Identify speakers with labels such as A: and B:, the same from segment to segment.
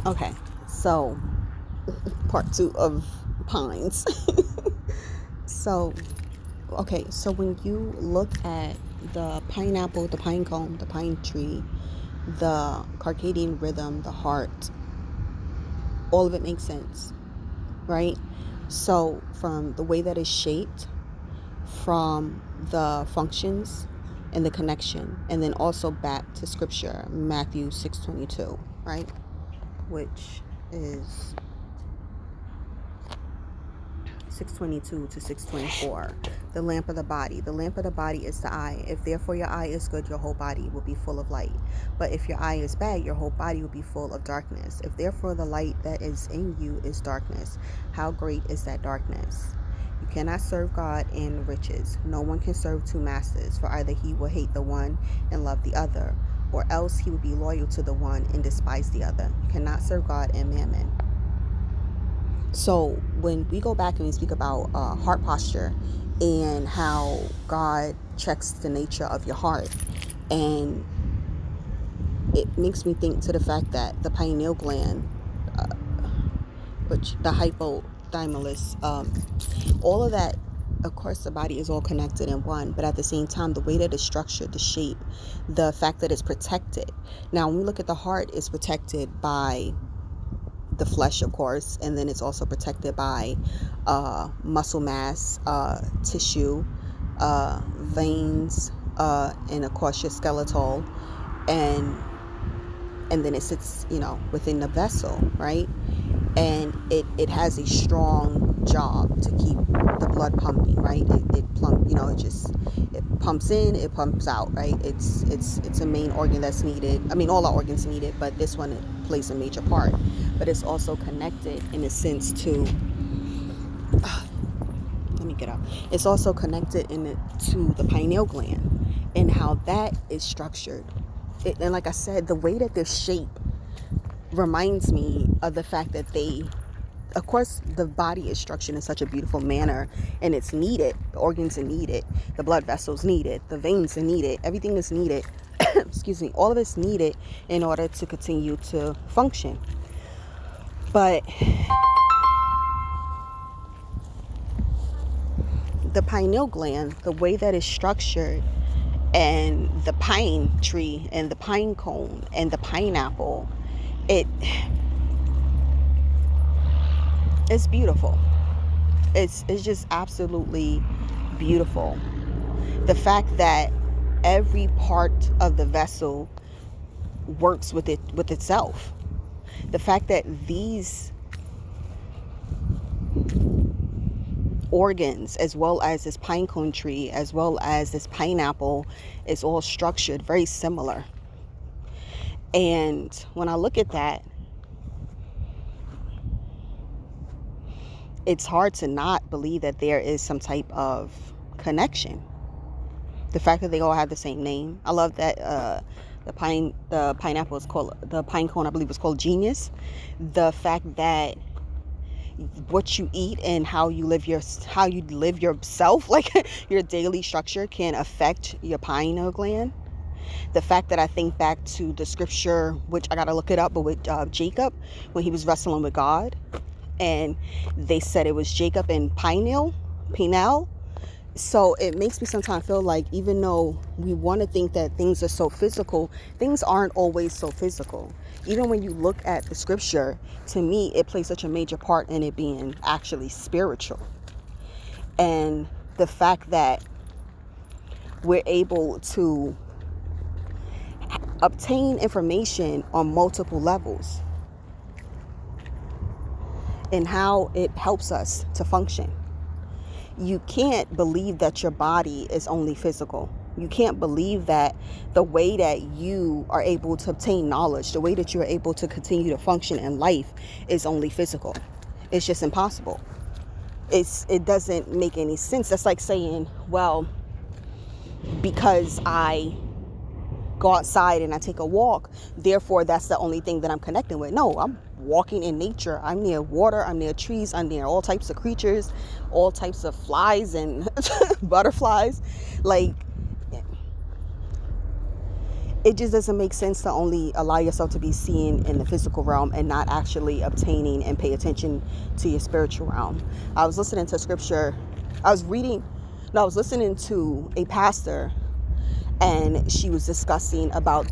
A: Okay, so part 2 of pines. So, okay, so when you look at the pineapple, the pine cone, the pine tree, the circadian rhythm, the heart, all of it makes sense, right? So from the way that it's shaped, from the functions and the connection, and then also back to scripture, Matthew 6:22, right? Which is 6:22 to 6:24. The lamp of the body. The lamp of the body is the eye. If therefore your eye is good, your whole body will be full of light. But if your eye is bad, your whole body will be full of darkness. If therefore the light that is in you is darkness, how great is that darkness? You cannot serve God and riches. No one can serve two masters, for either he will hate the one and love the other, or else he will be loyal to the one and despise the other. You cannot serve God and mammon. So when we go back and we speak about heart posture and how God checks the nature of your heart, and it makes me think to the fact that the pineal gland, which the hypothalamus, all of that, of course the body is all connected in one, but at the same time the way that it's structured, the shape, the fact that it's protected. Now when we look at the heart, it's protected by the flesh, of course, and then it's also protected by muscle mass, tissue, veins, and of course your skeletal, and then it sits, within the vessel, right? And it has a strong job to keep the blood pumping, right? It pumps in, it pumps out, right? It's a main organ that's needed. I mean, all our organs need it, but this one, it plays a major part. But it's also connected in a sense to let me get up. It's also connected to the pineal gland and how that is structured. And like I said, the way that they're shaped reminds me of the fact that of course, the body is structured in such a beautiful manner, and it's needed. The organs are needed. The blood vessels needed. The veins are needed. Everything is needed. Excuse me. All of it's needed in order to continue to function. But the pineal gland, the way that it's structured, and the pine tree and the pine cone and the pineapple, it's beautiful. It's just absolutely beautiful. The fact that every part of the vessel works with itself. The fact that these organs, as well as this pine cone tree, as well as this pineapple, is all structured very similar. And when I look at that, it's hard to not believe that there is some type of connection. The fact that they all have the same name. I love that the pineapple is called, the pine cone, I believe, is called Genius. The fact that what you eat and how you live yourself, like your daily structure, can affect your pineal gland. The fact that I think back to the scripture, which I gotta look it up, but with Jacob, when he was wrestling with God, and they said it was Jacob and Pineal. So it makes me sometimes feel like, even though we want to think that things are so physical, things aren't always so physical. Even when you look at the scripture, to me, it plays such a major part in it being actually spiritual. And the fact that we're able to obtain information on multiple levels and how it helps us to function. You can't believe that your body is only physical. You can't believe that the way that you are able to obtain knowledge, the way that you're able to continue to function in life, is only physical. It's just impossible. It doesn't make any sense. That's like saying, well, because I go outside and I take a walk, therefore that's the only thing that I'm connecting with. No, I'm walking in nature. I'm near water, I'm near trees, I'm near all types of creatures, all types of flies and butterflies. Like, it just doesn't make sense to only allow yourself to be seen in the physical realm and not actually obtaining and pay attention to your spiritual realm. I was listening to scripture. I was listening to a pastor, and she was discussing about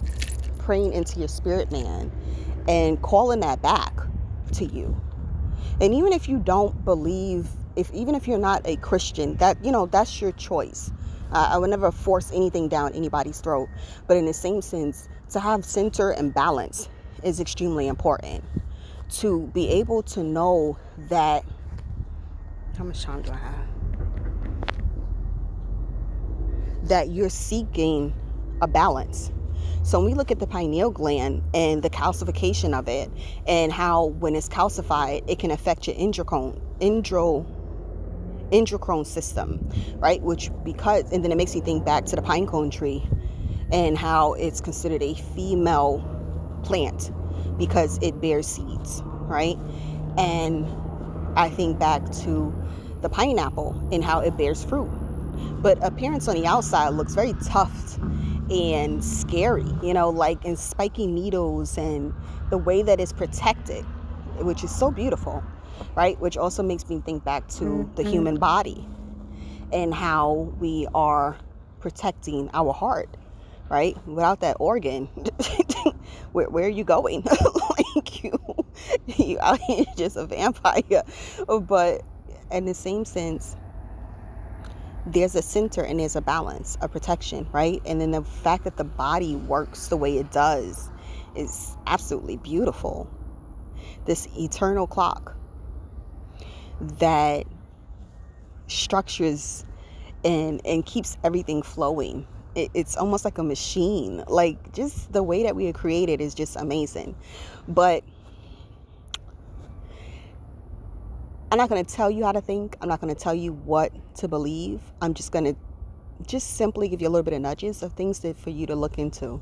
A: praying into your spirit man and calling that back to you. And even if you don't believe, even if you're not a Christian, that's your choice. I would never force anything down anybody's throat. But in the same sense, to have center and balance is extremely important. To be able to know that, how much time do I have? That you're seeking a balance. So when we look at the pineal gland and the calcification of it, and how when it's calcified, it can affect your endocrine system, right? And then it makes me think back to the pine cone tree and how it's considered a female plant because it bears seeds, right? And I think back to the pineapple and how it bears fruit. But appearance on the outside looks very tough and scary, like in spiky needles and the way that it's protected, which is so beautiful, right? Which also makes me think back to the human body and how we are protecting our heart, right? Without that organ, where are you going? Like you out here just a vampire. But in the same sense, there's a center and there's a balance, a protection, right? And then the fact that the body works the way it does is absolutely beautiful. This eternal clock that structures and keeps everything flowing. It's almost like a machine. Like, just the way that we are created is just amazing. But I'm not going to tell you how to think. I'm not going to tell you what to believe. I'm just going to simply give you a little bit of nudges of things for you to look into.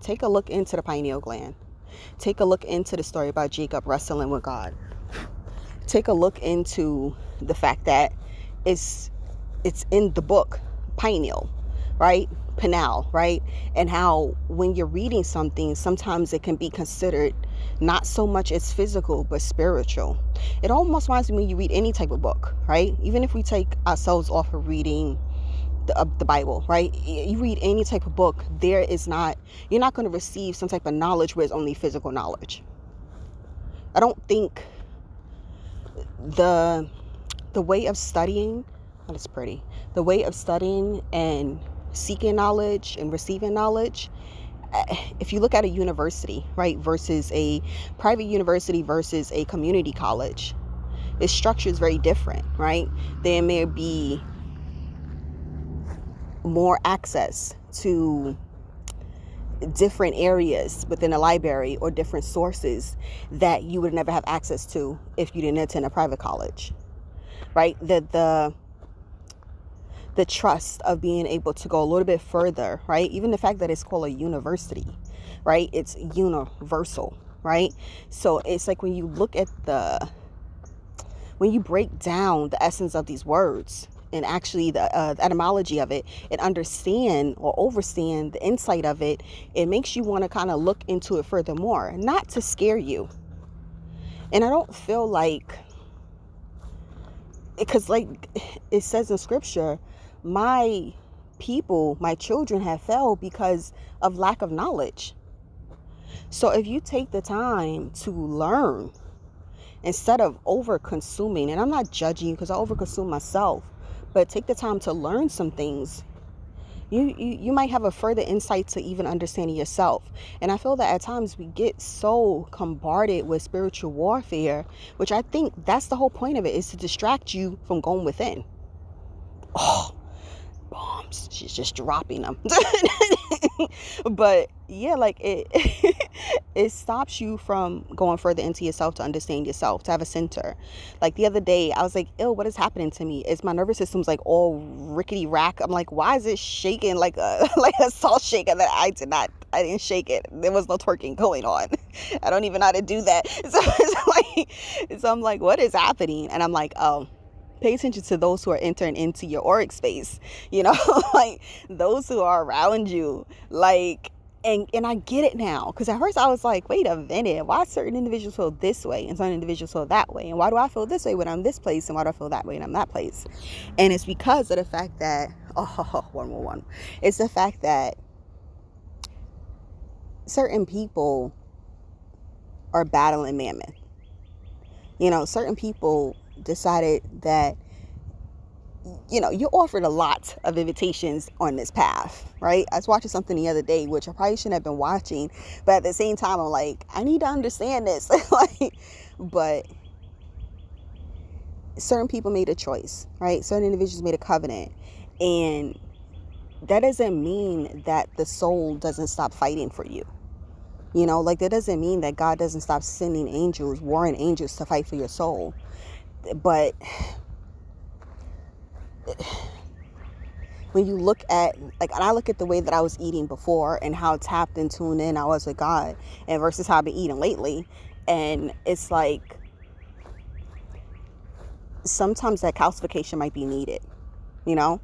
A: Take a look into the pineal gland. Take a look into the story about Jacob wrestling with God. Take a look into the fact that it's in the book Pineal, right? Pineal, right? And how when you're reading something, sometimes it can be considered not so much as physical, but spiritual. It almost reminds me when you read any type of book, right? Even if we take ourselves off of reading the Bible, right? You read any type of book, you're not going to receive some type of knowledge where it's only physical knowledge. I don't think the way of studying, that's pretty, the way of studying and seeking knowledge and receiving knowledge, if you look at a university, right, versus a private university versus a community college, its structure is very different, right? There may be more access to different areas within a library or different sources that you would never have access to if you didn't attend a private college, right? The trust of being able to go a little bit further, right? Even the fact that it's called a university, right? It's universal, right? So it's like when you look at when you break down the essence of these words and actually the etymology of it and understand or overstand the insight of it, it makes you want to kind of look into it furthermore, not to scare you. And I don't feel like, because like it says in scripture, my people, my children have failed because of lack of knowledge. So if you take the time to learn instead of over consuming, and I'm not judging you because I over consume myself, but take the time to learn some things, you might have a further insight to even understanding yourself. And I feel that at times we get so bombarded with spiritual warfare, which I think that's the whole point of it, is to distract you from going within. Oh, bombs, she's just dropping them. But yeah, like it stops you from going further into yourself, to understand yourself, to have a center. Like the other day I was like, ew, what is happening to me? Is my nervous system's like all rickety rack. I'm like, why is it shaking like a salt shaker that I didn't shake it. There was no twerking going on. I don't even know how to do that. So I'm like, what is happening? And I'm like, oh, Pay attention to those who are entering into your auric space, you know, like those who are around you, like, and I get it now, because at first I was like, wait a minute, why certain individuals feel this way and certain individuals feel that way, and why do I feel this way when I'm this place, and why do I feel that way when I'm that place? And it's because of the fact that it's the fact that certain people are battling mammoth. You know, certain people decided that, you know, you're offered a lot of invitations on this path, right? I was watching something the other day, which I probably shouldn't have been watching, but at the same time, I'm like, I need to understand this. Like, but certain people made a choice, right? Certain individuals made a covenant, and that doesn't mean that the soul doesn't stop fighting for you. You know, like, that doesn't mean that God doesn't stop sending angels, warring angels to fight for your soul. But when you look at, like, and I look at the way that I was eating before and how tapped and tuned in I was with God, and versus how I've been eating lately, and it's like sometimes that calcification might be needed, you know?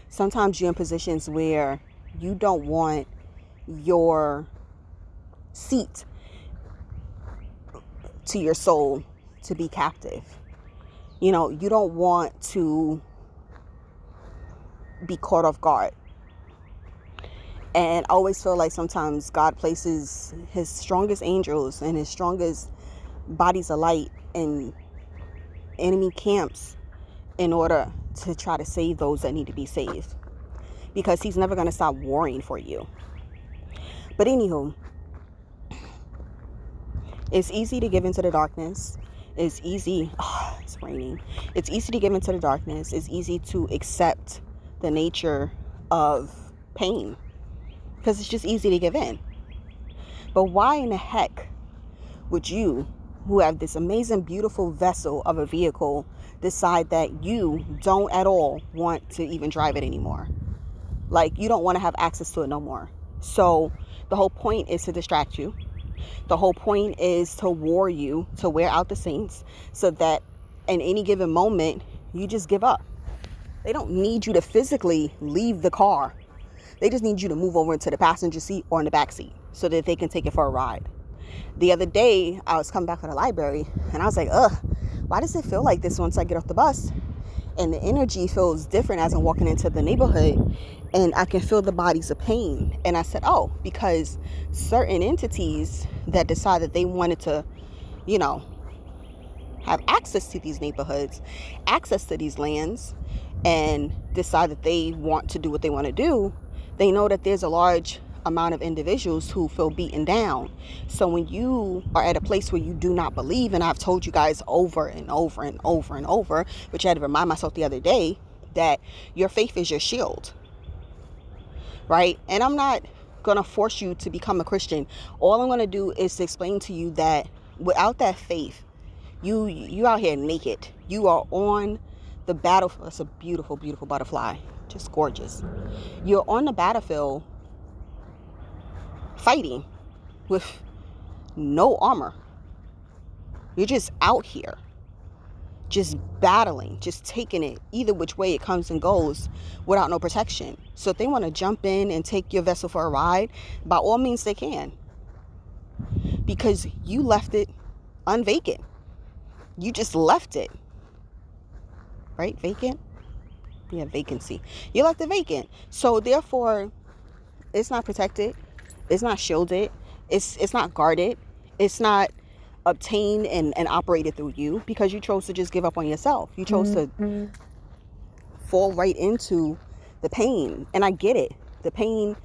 A: Sometimes you're in positions where you don't want your seat to your soul to be captive. You know, you don't want to be caught off guard. And I always feel like sometimes God places his strongest angels and his strongest bodies of light in enemy camps in order to try to save those that need to be saved, because he's never going to stop warring for you. But anywho, it's easy to give into the darkness. It's easy. It's raining. It's easy to give into the darkness. It's easy to accept the nature of pain, because it's just easy to give in. But why in the heck would you, who have this amazing, beautiful vessel of a vehicle, decide that you don't at all want to even drive it anymore? Like, you don't want to have access to it no more. So the whole point is to distract you. The whole point is to war you, to wear out the saints, so that in any given moment, you just give up. They don't need you to physically leave the car. They just need you to move over into the passenger seat or in the back seat so that they can take it for a ride. The other day, I was coming back from the library, and I was like, why does it feel like this once I get off the bus? And the energy feels different as I'm walking into the neighborhood, and I can feel the bodies of pain. And I said, oh, because certain entities that decided they wanted to, you know, have access to these neighborhoods, access to these lands, and decide that they want to do what they want to do, they know that there's a large amount of individuals who feel beaten down. So when you are at a place where you do not believe, and I've told you guys over and over and over and over, which I had to remind myself the other day, that your faith is your shield, right? And I'm not going to force you to become a Christian. All I'm going to do is to explain to you that without that faith, you out here naked. You are on the battlefield. That's a beautiful, beautiful butterfly. Just gorgeous. You're on the battlefield fighting with no armor. You're just out here, just battling, just taking it either which way it comes and goes without no protection. So if they want to jump in and take your vessel for a ride, by all means they can, because you left it unvacant. You just left it, right? Vacant? Yeah, vacancy. You left it vacant. So therefore, it's not protected. It's not shielded. It's not guarded. It's not obtained and operated through you, because you chose to just give up on yourself. You chose to fall right into the pain. And I get it. The pain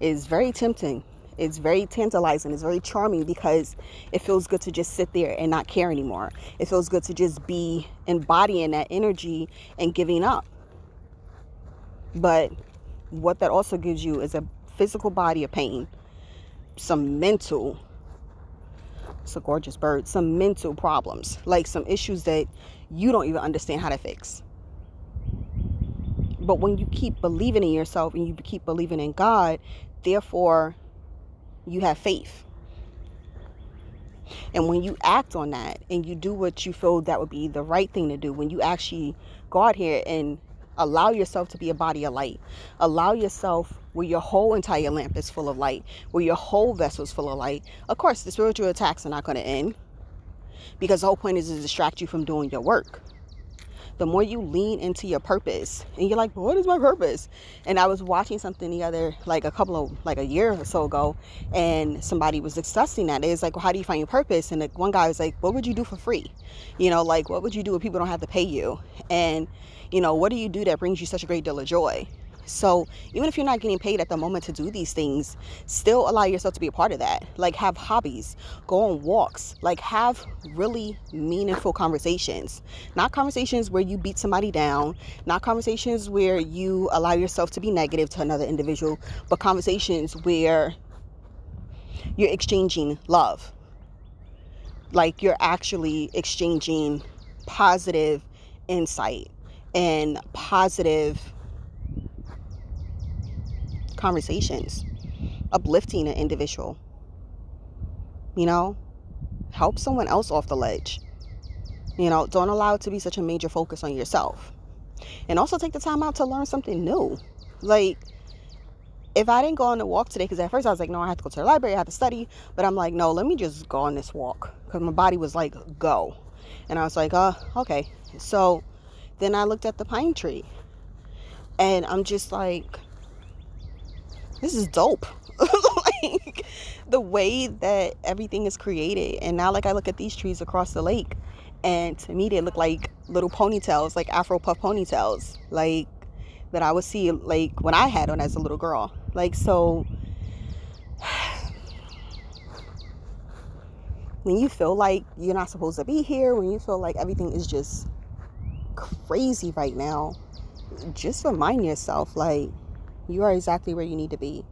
A: is very tempting. It's very tantalizing. It's very charming, because it feels good to just sit there and not care anymore. It feels good to just be embodying that energy and giving up. But what that also gives you is a physical body of pain, some mental, it's a gorgeous bird, some mental problems, like some issues that you don't even understand how to fix. But when you keep believing in yourself and you keep believing in God, therefore you have faith. And when you act on that and you do what you feel that would be the right thing to do, when you actually go out here and allow yourself to be a body of light, allow yourself where your whole entire lamp is full of light, where your whole vessel is full of light, of course the spiritual attacks are not going to end, because the whole point is to distract you from doing your work. The more you lean into your purpose, and you're like, well, what is my purpose? And I was watching something the other, like a year or so ago, and somebody was discussing that. It was like, well, how do you find your purpose? And one guy was like, what would you do for free? Like, what would you do if people don't have to pay you? And, what do you do that brings you such a great deal of joy? So even if you're not getting paid at the moment to do these things, still allow yourself to be a part of that. Like, have hobbies, go on walks, like have really meaningful conversations, not conversations where you beat somebody down, not conversations where you allow yourself to be negative to another individual, but conversations where you're exchanging love. Like, you're actually exchanging positive insight and positive conversations, uplifting an individual, help someone else off the ledge. Don't allow it to be such a major focus on yourself. And also take the time out to learn something new. Like, if I didn't go on a walk today, because at first I was like, no, I have to go to the library, I have to study, but I'm like, no, let me just go on this walk, because my body was like, go. And I was like, okay. So then I looked at the pine tree, and I'm just like, this is dope. Like, the way that everything is created. And now, like, I look at these trees across the lake, and to me they look like little ponytails, like Afro puff ponytails, like that I would see like when I had one as a little girl. Like, so when you feel like you're not supposed to be here, when you feel like everything is just crazy right now, just remind yourself, like, you are exactly where you need to be.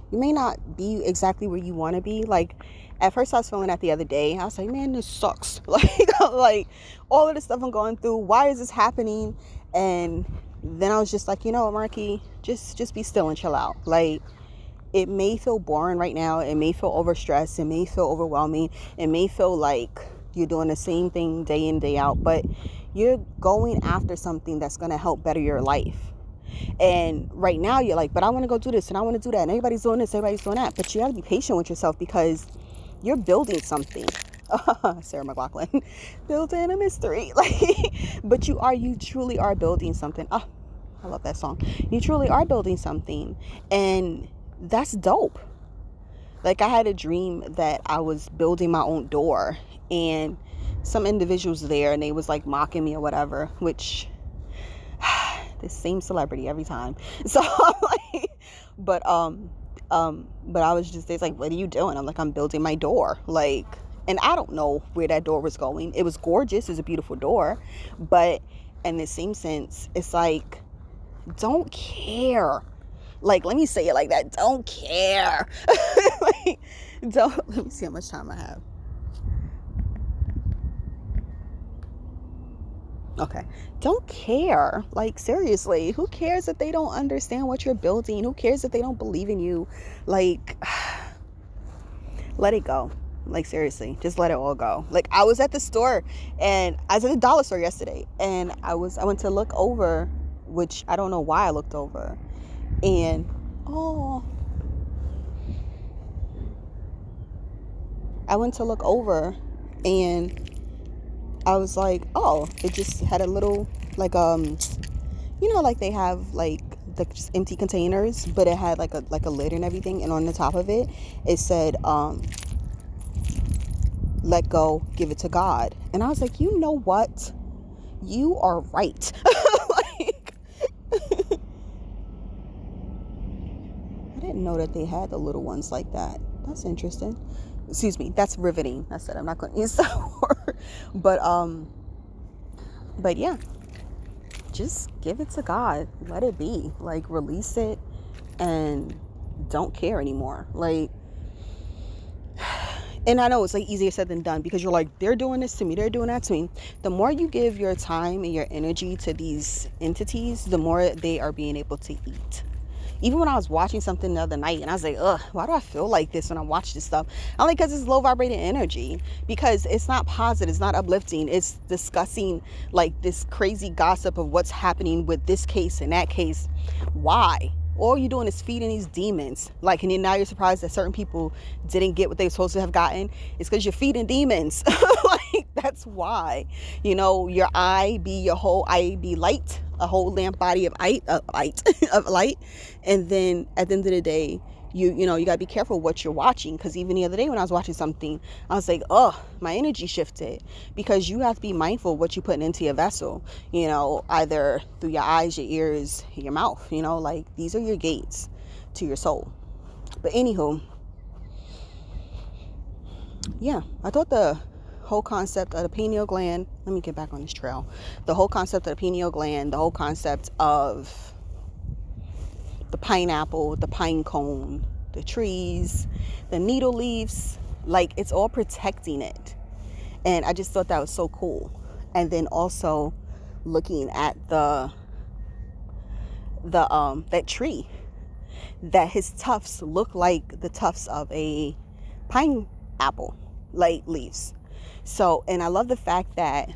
A: You may not be exactly where you want to be. Like, at first I was feeling that the other day. I was like, man, this sucks. Like all of the stuff I'm going through, why is this happening? And then I was just like, Marque, just be still and chill out. Like, it may feel boring right now. It may feel overstressed. It may feel overwhelming. It may feel like you're doing the same thing day in, day out, but you're going after something that's going to help better your life. And right now you're like, but I want to go do this and I want to do that, and everybody's doing this, everybody's doing that. But you got to be patient with yourself, because you're building something. Sarah McLachlan, building a mystery. But you truly are building something. I love that song. You truly are building something, and that's dope. Like, I had a dream that I was building my own door, and some individuals there, and they was like mocking me or whatever, which the same celebrity every time. So but I was just, it's like, what are you doing? I'm like, I'm building my door. Like, and I don't know where that door was going. It was gorgeous. It's a beautiful door. But in the same sense, it's like, don't care. Like, let me say it like that. Don't care. Like, let me see how much time I have. Okay. Don't care. Like, seriously, who cares if they don't understand what you're building? Who cares if they don't believe in you? Like, let it go. Like, seriously, just let it all go. Like, I was at the store, and I was at the dollar store yesterday, and I went to look over, which I don't know why I looked over, and I went to look over, and I was like, oh, it just had a little, like, like they have like the just empty containers, but it had like a lid and everything, and on the top of it, it said, let go, give it to God. And I was like, you know what? You are right. Like, I didn't know that they had the little ones like that. That's interesting. Excuse me, that's riveting. I said I'm not going to use that word. But yeah, just give it to God. Let it be. Like, release it and don't care anymore. Like, and I know it's like easier said than done, because you're like, they're doing this to me, they're doing that to me. The more you give your time and your energy to these entities, the more they are being able to eat. Even when I was watching something the other night and I was like, ugh, why do I feel like this when I watch this stuff? I'm like, because it's low vibrating energy, because it's not positive, it's not uplifting, it's discussing like this crazy gossip of what's happening with this case and that case. Why? All you're doing is feeding these demons. Like, and then now you're surprised that certain people didn't get what they were supposed to have gotten. It's because you're feeding demons. Like, that's why. You know, your eye be your whole eye be light, a whole lamp body of light, of light. And then at the end of the day, you know, you gotta be careful what you're watching, because even the other day when I was watching something, I was like, oh, my energy shifted, because you have to be mindful of what you're putting into your vessel, you know, either through your eyes, your ears, your mouth, you know, like these are your gates to your soul. But anywho, yeah, I thought the whole concept of the pineal gland, let me get back on this trail, the whole concept of the pineal gland, the whole concept of the pineapple, the pine cone, the trees, the needle leaves, like it's all protecting it. And I just thought that was so cool. And then also looking at that tree, that his tufts look like the tufts of a pineapple, like leaves. So, and I love the fact that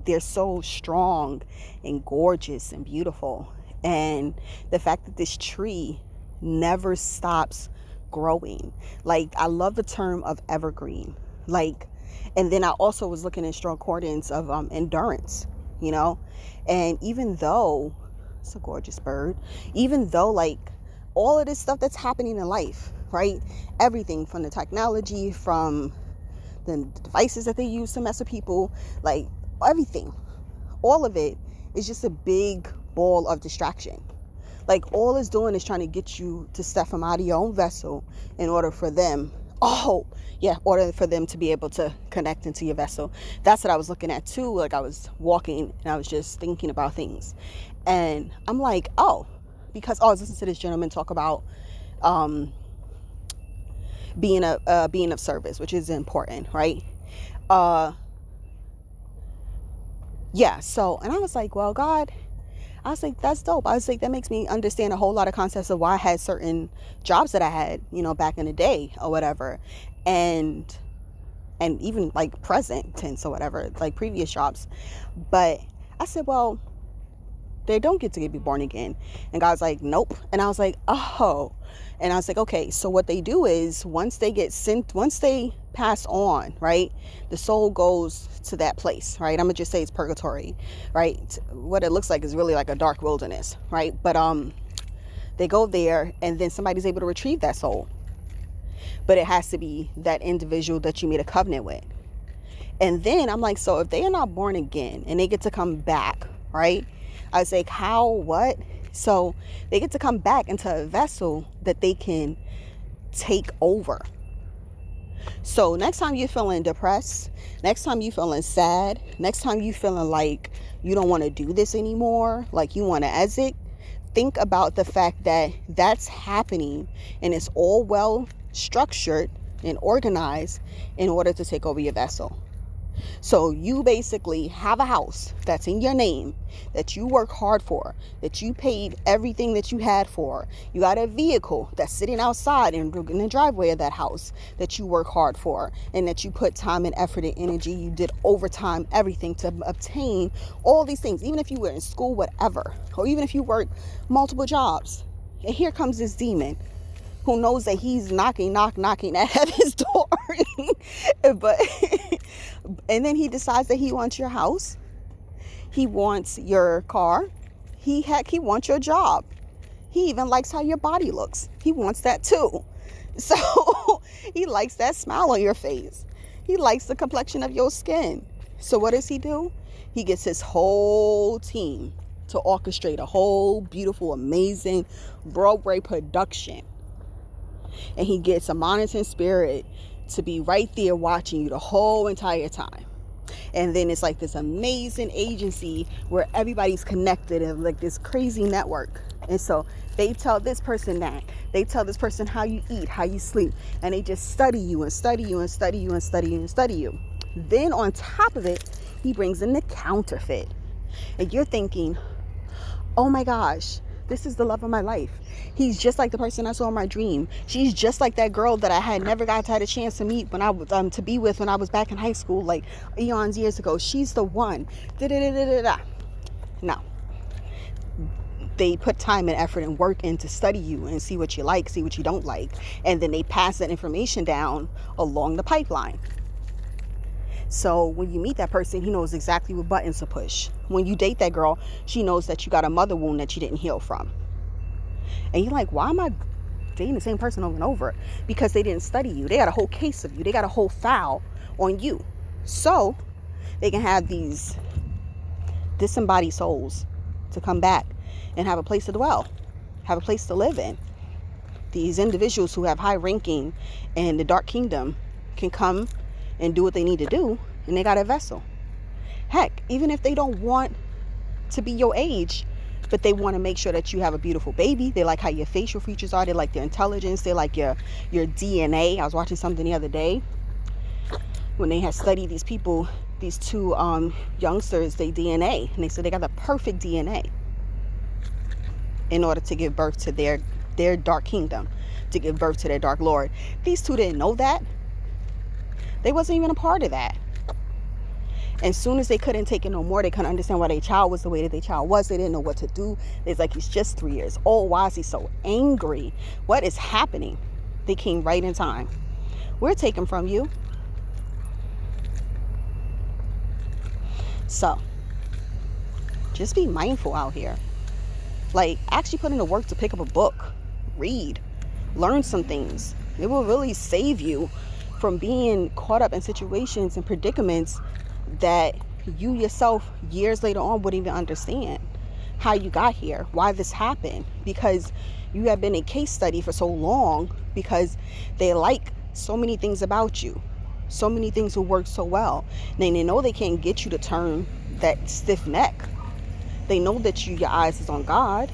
A: they're so strong and gorgeous and beautiful. And the fact that this tree never stops growing. Like, I love the term of evergreen. Like, and then I also was looking at strong concordance of endurance, you know. And even though it's a gorgeous bird, even though like all of this stuff that's happening in life, right? Everything from the technology, from the devices that they use to mess with people, like everything, all of it is just a big ball of distraction. Like, all it's doing is trying to get you to step from out of your own vessel in order for them, order for them to be able to connect into your vessel. That's what I was looking at too. Like, I was walking and I was just thinking about things, and I'm like, because I was listening to this gentleman talk about being of service, which is important, right? So, and I was like, well, God, I was like, that's dope. I was like, that makes me understand a whole lot of concepts of why I had certain jobs that I had, you know, back in the day or whatever. And even like present tense or whatever, like previous jobs. But I said, well, they don't get to be born again. And God's like, nope. And I was like, oh. And I was like, okay, so what they do is once they pass on, right, the soul goes to that place, right? I'm gonna just say it's purgatory, right? What it looks like is really like a dark wilderness, right? But they go there, and then somebody's able to retrieve that soul. But it has to be that individual that you made a covenant with. And then I'm like, so if they are not born again and they get to come back, right? I was like, how, what? So they get to come back into a vessel that they can take over. So next time you're feeling depressed, next time you're feeling sad, next time you're feeling like you don't want to do this anymore, like you want to exit, think about the fact that that's happening, and it's all well structured and organized in order to take over your vessel. So you basically have a house that's in your name, that you work hard for, that you paid everything that you had for. You got a vehicle that's sitting outside in the driveway of that house that you work hard for, and that you put time and effort and energy. You did overtime, everything to obtain all these things, even if you were in school, whatever, or even if you worked multiple jobs. And here comes this demon who knows that he's knocking at heaven's door. But and then he decides that he wants your house, he wants your car, he wants your job, he even likes how your body looks, he wants that too. So he likes that smile on your face, he likes the complexion of your skin. So what does he do? He gets his whole team to orchestrate a whole beautiful, amazing Broadway production. And he gets a monitoring spirit to be right there watching you the whole entire time. And then it's like this amazing agency where everybody's connected and like this crazy network. And so they tell this person that, they tell this person how you eat, how you sleep, and they just study you and study you and study you and study you and study you. Then on top of it, he brings in the counterfeit. And you're thinking, oh my gosh, This is the love of my life. He's just like the person I saw in my dream. She's just like that girl that I had never got to have a chance to meet when I was to be with when I was back in high school, like eons years ago. She's the one. No. They put time and effort and work in to study you and see what you like, see what you don't like, and then they pass that information down along the pipeline. So when you meet that person, he knows exactly what buttons to push. When you date that girl, she knows that you got a mother wound that you didn't heal from. And you're like, why am I dating the same person over and over? Because they didn't study you. They got a whole case of you. They got a whole file on you. So they can have these disembodied souls to come back and have a place to dwell, have a place to live in. These individuals who have high ranking in the dark kingdom can come and do what they need to do, and they got a vessel. Heck, even if they don't want to be your age, but they want to make sure that you have a beautiful baby, they like how your facial features are, they like your intelligence, they like your DNA. I was watching something the other day when they had studied these people, these two youngsters, their DNA, and they said they got the perfect DNA in order to give birth to their dark kingdom, to give birth to their dark lord. These two didn't know that. They wasn't even a part of that. As soon as they couldn't take it no more, they couldn't understand why their child was the way that their child was. They didn't know what to do. It's like, he's just 3 years old. Why is he so angry? What is happening? They came right in time. We're taken from you. So just be mindful out here. Like, actually put in the work to pick up a book, read, learn some things. It will really save you from being caught up in situations and predicaments that you yourself years later on wouldn't even understand how you got here, why this happened, because you have been a case study for so long, because they like so many things about you, so many things will work so well. Then they know they can't get you to turn that stiff neck. They know that your eyes is on God.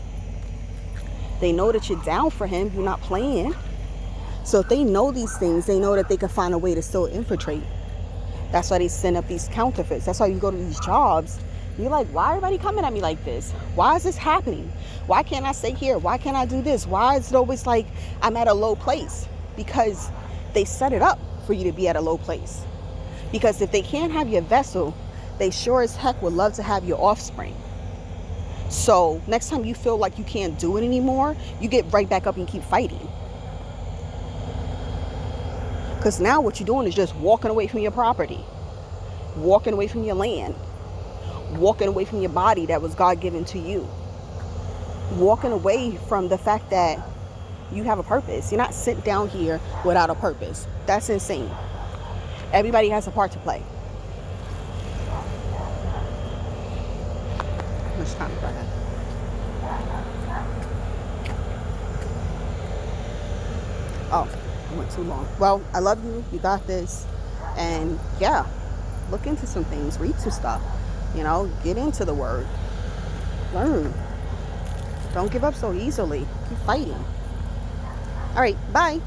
A: They know that you're down for him, you're not playing. So if they know these things, they know that they can find a way to still infiltrate. That's why they send up these counterfeits. That's why you go to these jobs. You're like, why everybody coming at me like this? Why is this happening? Why can't I stay here? Why can't I do this? Why is it always like I'm at a low place? Because they set it up for you to be at a low place. Because if they can't have your vessel, they sure as heck would love to have your offspring. So next time you feel like you can't do it anymore, you get right back up and keep fighting. Because now what you're doing is just walking away from your property, walking away from your land, walking away from your body that was God given to you, walking away from the fact that you have a purpose. You're not sent down here without a purpose. That's insane. Everybody has a part to play. Let's kind of try that. Oh, I went too long. Well, I love you. You got this. And yeah, look into some things. Read some stuff. You know, get into the word. Learn. Don't give up so easily. Keep fighting. All right, bye.